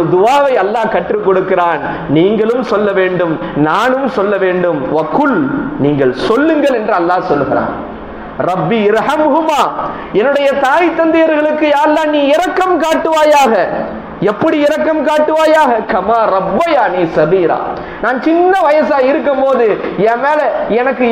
ஒரு துஆவை அல்லாஹ் கற்றுக் கொடுக்கிறான். நீங்களும் சொல்ல வேண்டும், நானும் சொல்ல வேண்டும். வகுல், நீங்கள் சொல்லுங்கள் என்று அல்லாஹ் சொல்லுகிறான். ரப்பி இரஹம்ஹுமா, என்னுடைய தாய் தந்தையர்களுக்கு யா அல்லாஹ் நீ இரக்கம் காட்டுவாயாக. எப்படி இரக்கம் காட்டுவாயாக? கமா ரப்பயானி சபீரா, நான் சின்ன வயசா இருக்கும் போது என் மேல எனக்கு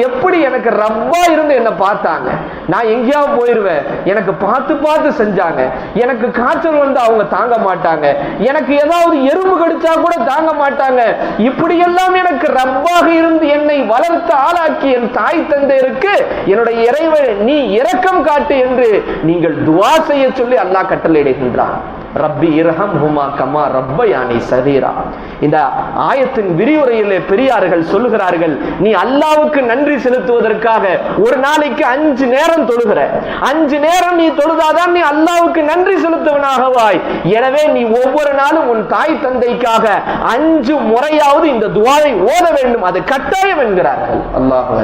ரப்பா இருந்து என்ன பார்த்தாங்க. நான் எங்கேயாவது போயிருவேன், எனக்கு பார்த்து பார்த்து செஞ்சாங்க. எனக்கு காய்ச்சல் வந்து அவங்க தாங்க மாட்டாங்க, எனக்கு ஏதாவது எறும்பு கடிச்சா கூட தாங்க மாட்டாங்க. இப்படியெல்லாம் எனக்கு ரப்பாக இருந்து என்னை வளர்த்து ஆளாக்கி என் தாய் தந்தையருக்கு என்னுடைய இறைவன் நீ இரக்கம் காட்டு என்று நீங்கள் துஆ செய்ய சொல்லி அல்லாஹ் கட்டளையிடுகின்றான். ரப்பி இரஹம்ஹுமா கமா ரப்பயானி சகீரா. இந்த ஆயத்தின் விரிவுரையிலே பெரியார்கள் சொல்லுகிறார்கள், நீ அல்லாஹ்வுக்கு நன்றி செலுத்துவதற்காக ஒரு நாளைக்கு 5 நேரம் தொழுகிற. 5 நேரம் நீ தொழுதாதான் நீ அல்லாஹ்வுக்கு நன்றி செலுத்துவனாகவாய். எனவே நீ ஒவ்வொரு நாளும் உன் தாய் தந்தைக்காக 5 முறையாவது இந்த துஆவை ஓத வேண்டும். அது கட்டாயம் என்கிறார்கள். அல்லாஹ்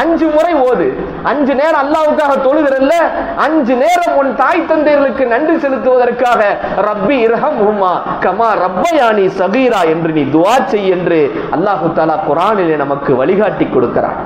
5 முறை ஓது. 5 நேரம் அல்லாஹ்வுக்காக தொழுகிறல்ல, 5 நேரம் உன் தாய் தந்தையர்களுக்கு நன்றி செலுத்துவதற்காக ரப்பி இரஹம்ஹுமா கமா ரப்பயானி சகீரா என்று நீ துஆ செய் என்று அல்லாஹ் தஆலா குர்ஆனிலே நமக்கு வழிகாட்டி கொடுக்கிறான்.